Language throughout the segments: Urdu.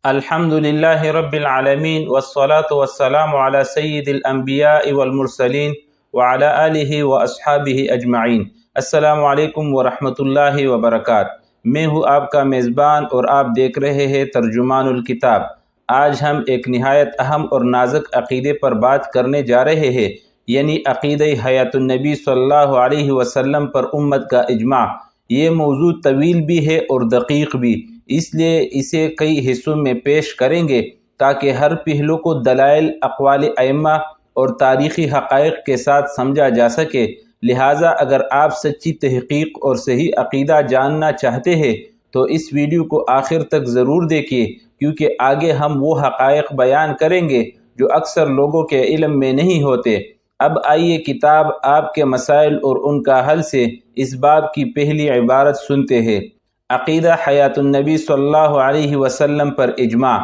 الحمد للہ رب العالمین والصلاة والسلام علی سید الانبیاء والمرسلین وعلی آلہ واصحابہ اجمعین۔ السلام علیکم ورحمۃ اللہ وبرکاتہ۔ میں ہوں آپ کا میزبان اور آپ دیکھ رہے ہیں ترجمان الکتاب۔ آج ہم ایک نہایت اہم اور نازک عقیدے پر بات کرنے جا رہے ہیں، یعنی عقیدہ حیات النبی صلی اللہ علیہ وسلم پر امت کا اجماع۔ یہ موضوع طویل بھی ہے اور دقیق بھی، اس لیے اسے کئی حصوں میں پیش کریں گے تاکہ ہر پہلو کو دلائل، اقوال ائمہ اور تاریخی حقائق کے ساتھ سمجھا جا سکے۔ لہٰذا اگر آپ سچی تحقیق اور صحیح عقیدہ جاننا چاہتے ہیں تو اس ویڈیو کو آخر تک ضرور دیکھیے، کیونکہ آگے ہم وہ حقائق بیان کریں گے جو اکثر لوگوں کے علم میں نہیں ہوتے۔ اب آئیے کتاب آپ کے مسائل اور ان کا حل سے اس باب کی پہلی عبارت سنتے ہیں۔ عقیدہ حیات النبی صلی اللہ علیہ وسلم پر اجماع۔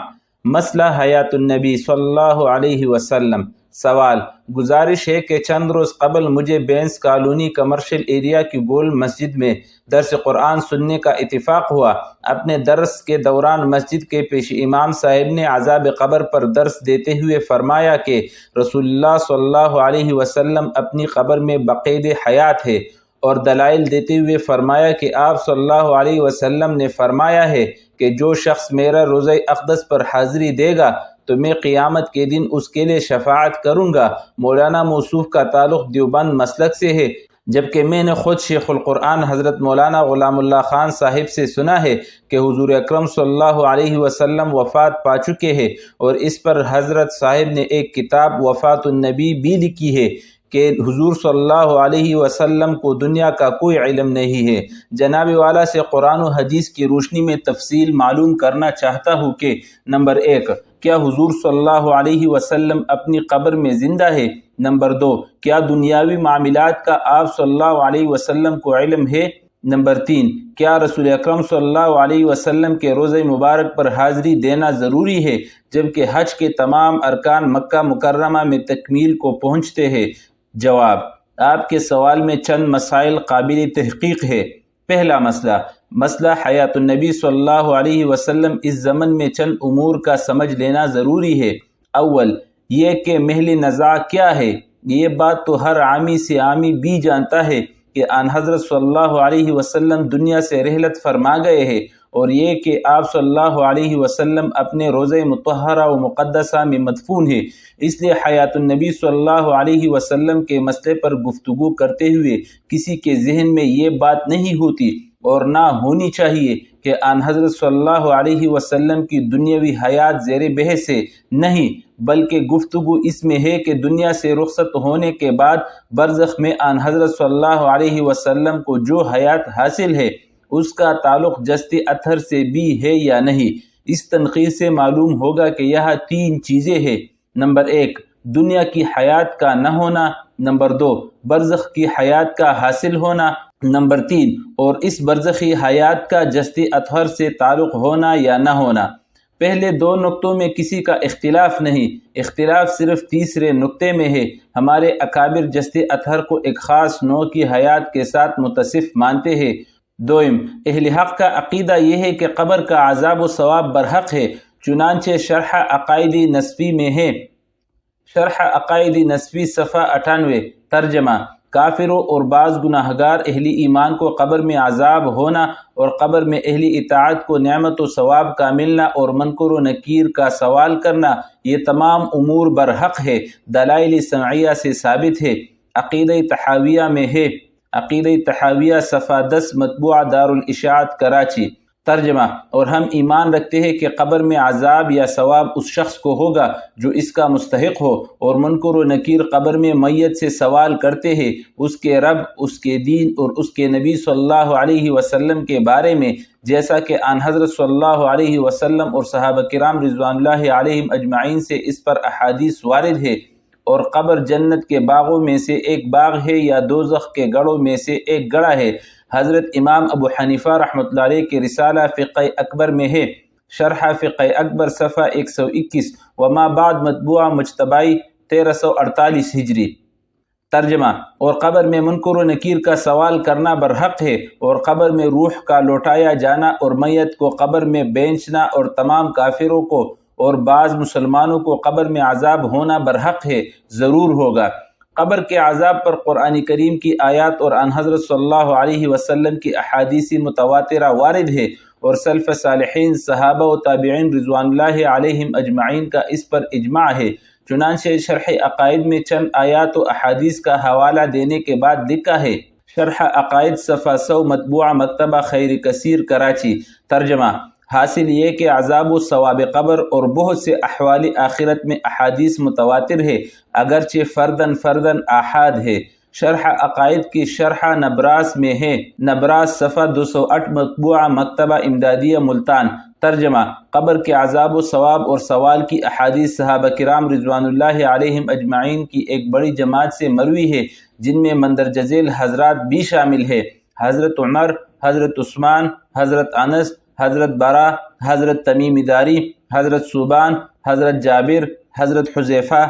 مسئلہ حیات النبی صلی اللہ علیہ وسلم۔ سوال: گزارش ہے کہ چند روز قبل مجھے بینس کالونی کمرشل ایریا کی گول مسجد میں درس قرآن سننے کا اتفاق ہوا۔ اپنے درس کے دوران مسجد کے پیش امام صاحب نے عذاب قبر پر درس دیتے ہوئے فرمایا کہ رسول اللہ صلی اللہ علیہ وسلم اپنی قبر میں بقید حیات ہے، اور دلائل دیتے ہوئے فرمایا کہ آپ صلی اللہ علیہ وسلم نے فرمایا ہے کہ جو شخص میرا روزہ اقدس پر حاضری دے گا تو میں قیامت کے دن اس کے لیے شفاعت کروں گا۔ مولانا موصوف کا تعلق دیوبند مسلک سے ہے، جبکہ میں نے خود شیخ القرآن حضرت مولانا غلام اللہ خان صاحب سے سنا ہے کہ حضور اکرم صلی اللہ علیہ وسلم وفات پا چکے ہیں، اور اس پر حضرت صاحب نے ایک کتاب وفات النبی بھی لکھی ہے کہ حضور صلی اللہ علیہ وسلم کو دنیا کا کوئی علم نہیں ہے۔ جناب والا سے قرآن و حدیث کی روشنی میں تفصیل معلوم کرنا چاہتا ہوں کہ نمبر 1، کیا حضور صلی اللہ علیہ وسلم اپنی قبر میں زندہ ہے؟ نمبر 2، کیا دنیاوی معاملات کا آپ صلی اللہ علیہ وسلم کو علم ہے؟ نمبر 3، کیا رسول اکرم صلی اللہ علیہ وسلم کے روزہ مبارک پر حاضری دینا ضروری ہے جبکہ حج کے تمام ارکان مکہ مکرمہ میں تکمیل کو پہنچتے ہیں؟ جواب: آپ کے سوال میں چند مسائل قابل تحقیق ہے۔ پہلا مسئلہ حیات النبی صلی اللہ علیہ وسلم اس زمن میں چند امور کا سمجھ لینا ضروری ہے۔ اول، یہ کہ محل نزاع کیا ہے۔ یہ بات تو ہر عامی سے عامی بھی جانتا ہے کہ آن حضرت صلی اللہ علیہ وسلم دنیا سے رحلت فرما گئے ہیں، اور یہ کہ آپ صلی اللہ علیہ وسلم اپنے روضہ مطہرہ و مقدسہ میں مدفون ہیں۔ اس لیے حیات النبی صلی اللہ علیہ وسلم کے مسئلے پر گفتگو کرتے ہوئے کسی کے ذہن میں یہ بات نہیں ہوتی اور نہ ہونی چاہیے کہ آن حضرت صلی اللہ علیہ وسلم کی دنیاوی حیات زیر بحث ہے، نہیں، بلکہ گفتگو اس میں ہے کہ دنیا سے رخصت ہونے کے بعد برزخ میں آن حضرت صلی اللہ علیہ وسلم کو جو حیات حاصل ہے اس کا تعلق جسد اطہر سے بھی ہے یا نہیں۔ اس تنقید سے معلوم ہوگا کہ یہاں 3 چیزیں ہیں۔ نمبر 1، دنیا کی حیات کا نہ ہونا۔ نمبر 2، برزخ کی حیات کا حاصل ہونا۔ نمبر 3، اور اس برزخی حیات کا جسد اطہر سے تعلق ہونا یا نہ ہونا۔ پہلے 2 نقطوں میں کسی کا اختلاف نہیں، اختلاف صرف تیسرے نقطے میں ہے۔ ہمارے اکابر جسد اطہر کو ایک خاص نوع کی حیات کے ساتھ متصف مانتے ہیں۔ دوئم، اہل حق کا عقیدہ یہ ہے کہ قبر کا عذاب و ثواب برحق ہے، چنانچہ شرح عقائد نسفی میں ہے۔ شرح عقائد نسفی صفحہ 98۔ ترجمہ: کافروں اور بعض گناہگار اہل ایمان کو قبر میں عذاب ہونا اور قبر میں اہل اطاعت کو نعمت و ثواب کا ملنا اور منکر و نکیر کا سوال کرنا، یہ تمام امور برحق ہے، دلائل سمعیہ سے ثابت ہے۔ عقیدہ تحاویہ میں ہے۔ عقیدہ تحاویہ صفحہ 10، مطبوعہ دارالاشاعت کراچی۔ ترجمہ: اور ہم ایمان رکھتے ہیں کہ قبر میں عذاب یا ثواب اس شخص کو ہوگا جو اس کا مستحق ہو، اور منکر و نکیر قبر میں میت سے سوال کرتے ہیں اس کے رب، اس کے دین اور اس کے نبی صلی اللہ علیہ وسلم کے بارے میں، جیسا کہ آن حضرت صلی اللہ علیہ وسلم اور صحابہ کرام رضوان اللہ علیہم اجمعین سے اس پر احادیث وارد ہے۔ اور قبر جنت کے باغوں میں سے ایک باغ ہے یا دوزخ کے گڑھوں میں سے ایک گڑھا ہے۔ حضرت امام ابو حنیفہ رحمۃ اللہ علیہ کے رسالہ فقہ اکبر میں ہے۔ شرح فقہ اکبر صفحہ 121، وما بعد مطبوعہ مجتبائی 1348 ہجری۔ ترجمہ: اور قبر میں منکر و نکیر کا سوال کرنا برحق ہے، اور قبر میں روح کا لوٹایا جانا اور میت کو قبر میں بینچنا اور تمام کافروں کو اور بعض مسلمانوں کو قبر میں عذاب ہونا برحق ہے، ضرور ہوگا۔ قبر کے عذاب پر قرآن کریم کی آیات اور ان حضرت صلی اللہ علیہ وسلم کی احادیث متواترہ وارد ہے، اور سلف صالحین صحابہ و تابعین رضوان اللہ علیہم اجمعین کا اس پر اجماع ہے۔ چنانچہ شرح عقائد میں چند آیات و احادیث کا حوالہ دینے کے بعد لکھا ہے: شرح عقائد صفحہ 100 مطبوعہ مکتبہ خیر کثیر کراچی۔ ترجمہ: حاصل یہ کہ عذاب و ثواب قبر اور بہت سے احوال آخرت میں احادیث متواتر ہے، اگرچہ فردن فردن آحاد ہے۔ شرح عقائد کی شرح نبراس میں ہے، نبراس صفحہ 208 مطبوعہ مکتبہ امدادیہ ملتان۔ ترجمہ: قبر کے عذاب و ثواب اور سوال کی احادیث صحابہ کرام رضوان اللہ علیہم اجمعین کی ایک بڑی جماعت سے مروی ہے، جن میں مندرجہ ذیل حضرات بھی شامل ہے: حضرت عمر، حضرت عثمان، حضرت انس، حضرت برا، حضرت تمیم داری، حضرت صوبان، حضرت جابر، حضرت حذیفہ،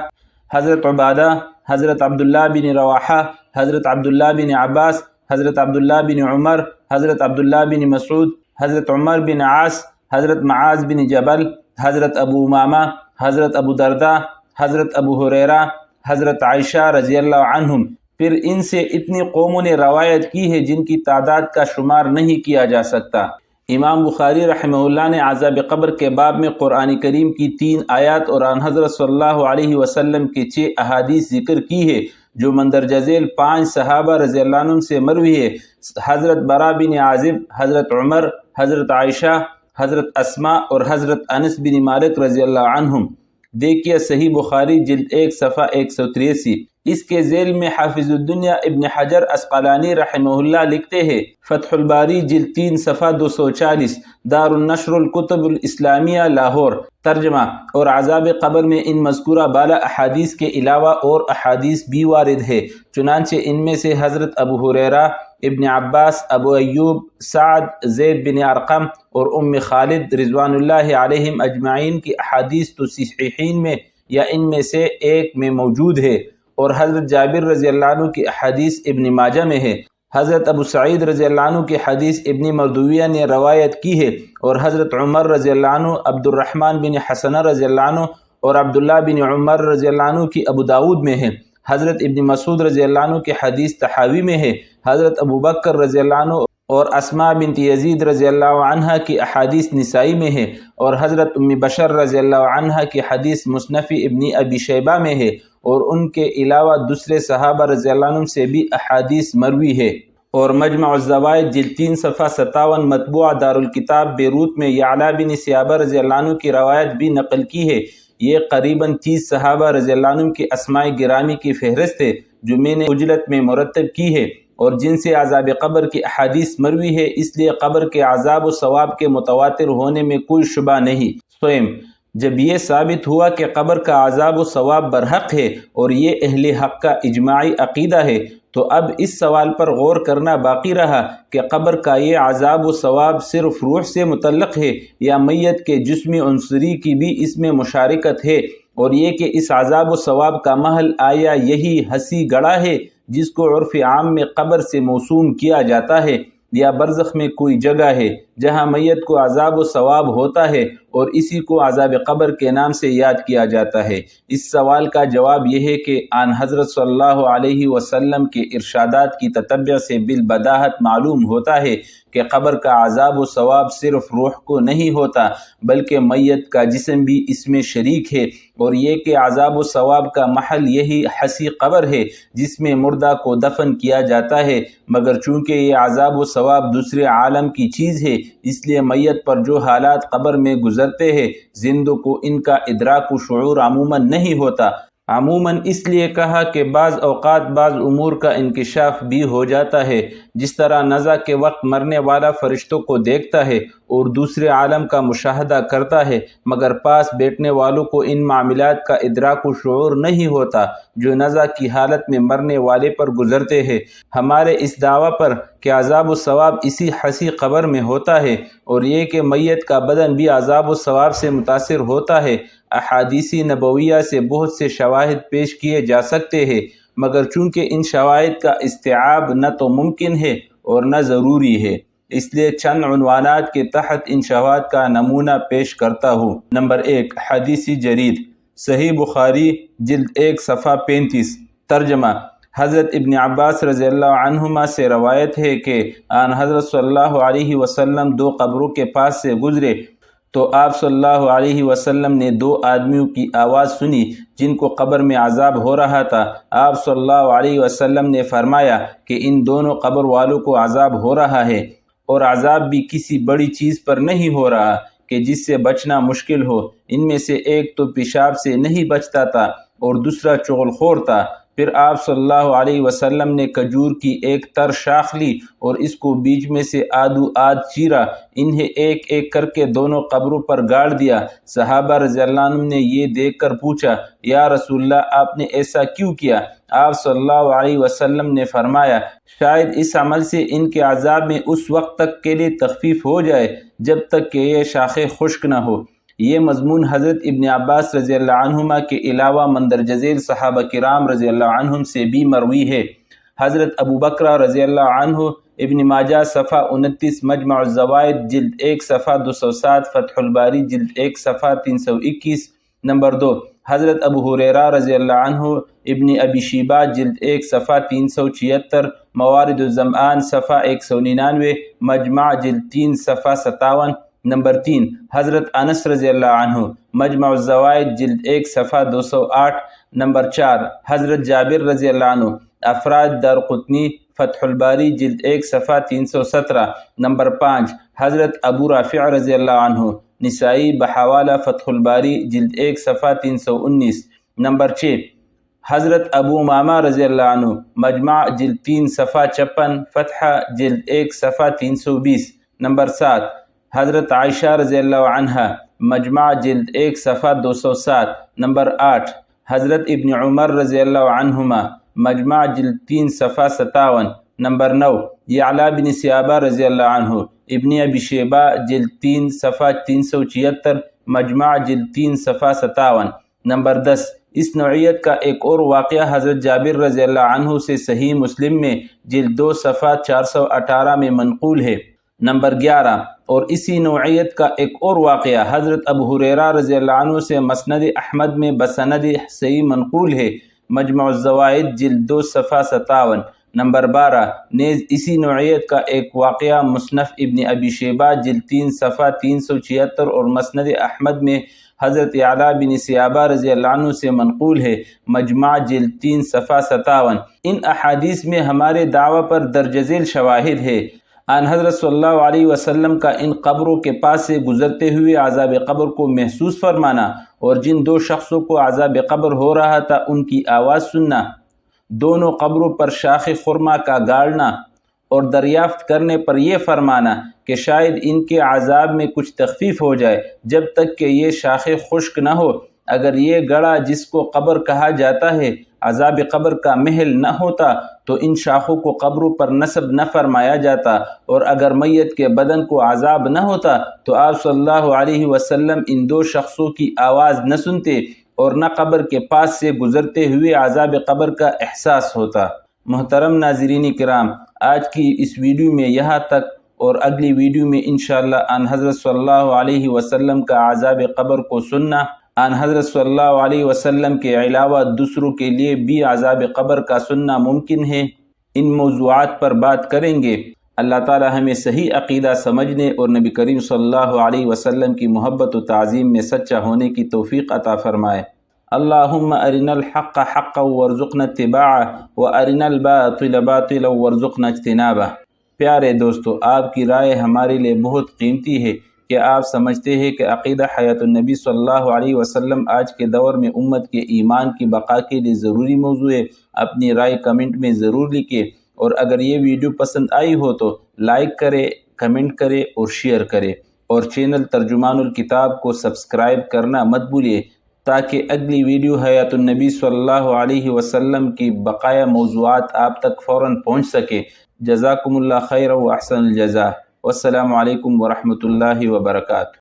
حضرت عبادہ، حضرت عبداللہ بن رواحہ، حضرت عبداللہ بن عباس، حضرت عبداللہ بن عمر، حضرت عبداللہ بن مسعود، حضرت عمر بن عاص، حضرت معاذ بن جبل، حضرت ابو امامہ، حضرت ابو درداء، حضرت ابو ہریرہ، حضرت عائشہ رضی اللہ عنہم۔ پھر ان سے اتنی قوموں نے روایت کی ہے جن کی تعداد کا شمار نہیں کیا جا سکتا۔ امام بخاری رحمہ اللہ نے عذاب قبر کے باب میں قرآن کریم کی 3 آیات اور ان حضرت صلی اللہ علیہ وسلم کے 6 احادیث ذکر کی ہے، جو مندرجہ ذیل 5 صحابہ رضی اللہ عنہم سے مروی ہے: حضرت برا بن عازب، حضرت عمر، حضرت عائشہ، حضرت اسماء اور حضرت انس بن مالک رضی اللہ عنہم۔ دیکھیے صحیح بخاری جلد 1 صفحہ 183۔ اس کے ذیل میں حافظ الدنیا ابن حجر عسقلانی رحمہ اللہ لکھتے ہیں: فتح الباری جلد 3 صفحہ 240، دار النشر الکتب الاسلامیہ لاہور۔ ترجمہ: اور عذاب قبر میں ان مذکورہ بالا احادیث کے علاوہ اور احادیث بھی وارد ہے، چنانچہ ان میں سے حضرت ابو ہریرہ، ابن عباس، ابو ایوب، سعد، زید بن ارقم اور ام خالد رضوان اللہ علیہم اجمعین کی احادیث تو صحیحین میں یا ان میں سے ایک میں موجود ہے، اور حضرت جابر رضی اللہ عنہ کی حدیث ابن ماجہ میں ہے۔ حضرت ابو سعید رضی اللہ عنہ کی حدیث ابن مردویہ نے روایت کی ہے، اور حضرت عمر رضی اللہ عنہ، عبد الرحمن بن حسنہ رضی اللہ عنہ اور عبداللہ بن عمر رضی اللہ عنہ کی ابو داود میں ہے۔ حضرت ابن مسعود رضی اللہ عنہ کی حدیث تحاوی میں ہے۔ حضرت ابو بکر رضی اللہ عنہ اور اسماء بنت یزید رضی اللہ عنہ کی احادیث نسائی میں ہے، اور حضرت ام بشر رضی اللہ عنہ کی حدیث مصنف ابن ابی شیبہ میں ہے، اور ان کے علاوہ دوسرے صحابہ رضی اللہ عنہ سے بھی احادیث مروی ہے۔ اور مجمع الزوائد جلد 3 صفحہ 57 مطبوعہ دارالکتاب بیروت میں یعلا بن سیابہ رضی اللہ عنہ کی روایت بھی نقل کی ہے۔ یہ قریباً 30 صحابہ رضی اللہ عنہ کی اسماء گرامی کی فہرست ہے، جو میں نے عجلت میں مرتب کی ہے، اور جن سے عذاب قبر کی احادیث مروی ہے، اس لیے قبر کے عذاب و ثواب کے متواتر ہونے میں کوئی شبہ نہیں۔ سوئم: جب یہ ثابت ہوا کہ قبر کا عذاب و ثواب برحق ہے اور یہ اہل حق کا اجماعی عقیدہ ہے، تو اب اس سوال پر غور کرنا باقی رہا کہ قبر کا یہ عذاب و ثواب صرف روح سے متعلق ہے یا میت کے جسمی عنصری کی بھی اس میں مشارکت ہے، اور یہ کہ اس عذاب و ثواب کا محل آیا یہی ہنسی گڑھا ہے جس کو عرف عام میں قبر سے موسوم کیا جاتا ہے، یا برزخ میں کوئی جگہ ہے جہاں میت کو عذاب و ثواب ہوتا ہے اور اسی کو عذاب قبر کے نام سے یاد کیا جاتا ہے۔ اس سوال کا جواب یہ ہے کہ آن حضرت صلی اللہ علیہ وسلم کے ارشادات کی تتبع سے بالبداہت معلوم ہوتا ہے کہ قبر کا عذاب و ثواب صرف روح کو نہیں ہوتا بلکہ میت کا جسم بھی اس میں شریک ہے، اور یہ کہ عذاب و ثواب کا محل یہی حسی قبر ہے جس میں مردہ کو دفن کیا جاتا ہے، مگر چونکہ یہ عذاب و ثواب دوسرے عالم کی چیز ہے، اس لیے میت پر جو حالات قبر میں گزرتے ہیں زندوں کو ان کا ادراک و شعور عموماً نہیں ہوتا۔ عموماً اس لیے کہا کہ بعض اوقات بعض امور کا انکشاف بھی ہو جاتا ہے، جس طرح نزع کے وقت مرنے والا فرشتوں کو دیکھتا ہے اور دوسرے عالم کا مشاہدہ کرتا ہے، مگر پاس بیٹھنے والوں کو ان معاملات کا ادراک و شعور نہیں ہوتا جو نزع کی حالت میں مرنے والے پر گزرتے ہیں۔ ہمارے اس دعویٰ پر کہ عذاب و ثواب اسی حسی قبر میں ہوتا ہے، اور یہ کہ میت کا بدن بھی عذاب و ثواب سے متاثر ہوتا ہے، احادیث نبویہ سے بہت سے شواہد پیش کیے جا سکتے ہیں۔ مگر چونکہ ان شواہد کا استیعاب نہ تو ممکن ہے اور نہ ضروری ہے، اس لیے چند عنوانات کے تحت ان شواہد کا نمونہ پیش کرتا ہوں۔ نمبر 1، حدیث جرید۔ صحیح بخاری جلد 1 صفحہ 35۔ ترجمہ: حضرت ابن عباس رضی اللہ عنہما سے روایت ہے کہ آن حضرت صلی اللہ علیہ وسلم 2 قبروں کے پاس سے گزرے تو آپ صلی اللہ علیہ وسلم نے 2 آدمیوں کی آواز سنی جن کو قبر میں عذاب ہو رہا تھا۔ آپ صلی اللہ علیہ وسلم نے فرمایا کہ ان دونوں قبر والوں کو عذاب ہو رہا ہے، اور عذاب بھی کسی بڑی چیز پر نہیں ہو رہا کہ جس سے بچنا مشکل ہو۔ ان میں سے ایک تو پیشاب سے نہیں بچتا تھا اور دوسرا چغل خور تھا۔ پھر آپ صلی اللہ علیہ وسلم نے کھجور کی ایک تر شاخ لی اور اس کو بیچ میں سے آدھو آدھ چیرا، انہیں ایک ایک کر کے دونوں قبروں پر گاڑ دیا۔ صحابہ رضی اللہ عنہ نے یہ دیکھ کر پوچھا، یا رسول اللہ، آپ نے ایسا کیوں کیا؟ آپ صلی اللہ علیہ وسلم نے فرمایا، شاید اس عمل سے ان کے عذاب میں اس وقت تک کے لیے تخفیف ہو جائے جب تک کہ یہ شاخیں خشک نہ ہو۔ یہ مضمون حضرت ابن عباس رضی اللہ عنہما کے علاوہ مندرجہ ذیل صحابہ کرام رضی اللہ عنہم سے بھی مروی ہے۔ حضرت ابو بکر رضی اللہ عنہ، ابن ماجہ صفحہ 29، مجمع الزوائد جلد 1 صفحہ 207، فتح الباری جلد 1 صفحہ 321۔ نمبر 2، حضرت ابو ہریرہ رضی اللہ عنہ، ابن ابی شیبہ جلد 1 صفحہ 376، موارد الظمآن صفحہ 199، مجمع جلد 3 صفحہ 57۔ نمبر 3، حضرت انس رضی اللہ عنہ، مجمع الزوائد جلد 1 صفحہ 208۔ نمبر 4، حضرت جابر رضی اللہ عنہ، افراد دارقطنی، فتح الباری جلد 1 صفحہ 317۔ نمبر 5، حضرت ابو رافع رضی اللہ عنہ، نسائی بحوالہ فتح الباری جلد 1 صفحہ 319۔ نمبر 6، حضرت ابو امامہ رضی اللہ عنہ، مجمع جلد 3 صفحہ 56، فتح جلد 1 صفحہ 320۔ نمبر 7، حضرت عائشہ رضی اللہ عنہ، مجمع جلد 1 صفحہ 207۔ نمبر 8، حضرت ابن عمر رضی اللہ عنہما، مجمع جلد 3 صفحہ 57۔ نمبر 9، یعلا بن سیابہ رضی اللہ عنہ، ابن ابی شیبہ جلد 3 صفحہ 376، مجمع جلد 3 صفحہ 57۔ نمبر 10، اس نوعیت کا ایک اور واقعہ حضرت جابر رضی اللہ عنہ سے صحیح مسلم میں جلد 2 صفحہ 418 میں منقول ہے۔ نمبر 11، اور اسی نوعیت کا ایک اور واقعہ حضرت ابو ہریرہ رضی اللہ عنہ سے مسند احمد میں بسند صحیح منقول ہے، مجمع الزوائد جلد 2 صفحہ 57۔ نمبر 12، نیز اسی نوعیت کا ایک واقعہ مصنف ابن ابی شیبہ جلد 3 صفحہ 376 اور مسند احمد میں حضرت یعلا بن سیابہ رضی اللہ عنہ سے منقول ہے، مجمع جلد 3 صفحہ 57۔ ان احادیث میں ہمارے دعویٰ پر درج ذیل شواہد ہے۔ آن حضرت صلی اللہ علیہ وسلم کا ان قبروں کے پاس سے گزرتے ہوئے عذاب قبر کو محسوس فرمانا، اور جن 2 شخصوں کو عذاب قبر ہو رہا تھا ان کی آواز سننا، دونوں قبروں پر شاخ خرما کا گاڑنا، اور دریافت کرنے پر یہ فرمانا کہ شاید ان کے عذاب میں کچھ تخفیف ہو جائے جب تک کہ یہ شاخ خشک نہ ہو۔ اگر یہ گڑھا جس کو قبر کہا جاتا ہے عذاب قبر کا محل نہ ہوتا تو ان شاخوں کو قبروں پر نصب نہ فرمایا جاتا، اور اگر میت کے بدن کو عذاب نہ ہوتا تو آپ صلی اللہ علیہ وسلم ان 2 شخصوں کی آواز نہ سنتے اور نہ قبر کے پاس سے گزرتے ہوئے عذاب قبر کا احساس ہوتا۔ محترم ناظرین کرام، آج کی اس ویڈیو میں یہاں تک، اور اگلی ویڈیو میں انشاءاللہ آن حضرت صلی اللہ علیہ وسلم کا عذاب قبر کو سننا، آن حضرت صلی اللہ علیہ وسلم کے علاوہ دوسروں کے لیے بھی عذاب قبر کا سننا ممکن ہے، ان موضوعات پر بات کریں گے۔ اللہ تعالی ہمیں صحیح عقیدہ سمجھنے اور نبی کریم صلی اللہ علیہ وسلم کی محبت و تعظیم میں سچا ہونے کی توفیق عطا فرمائے۔ اللہم ارنا الحق حقا وارزقنا اتباعہ وارنا الباطل باطلا وارزقنا اجتنابہ۔ پیارے دوستو، آپ کی رائے ہمارے لیے بہت قیمتی ہے کہ آپ سمجھتے ہیں کہ عقیدہ حیات النبی صلی اللہ علیہ وسلم آج کے دور میں امت کے ایمان کی بقا کے لیے ضروری موضوع ہے؟ اپنی رائے کمنٹ میں ضرور لکھیں، اور اگر یہ ویڈیو پسند آئی ہو تو لائک کرے، کمنٹ کرے اور شیئر کرے، اور چینل ترجمان الکتاب کو سبسکرائب کرنا مت بھولیے تاکہ اگلی ویڈیو حیات النبی صلی اللہ علیہ وسلم کی بقایا موضوعات آپ تک فوراً پہنچ سکے۔ جزاکم اللہ خیر و احسن الجزاء، والسلام علیکم ورحمۃ اللہ وبرکاتہ۔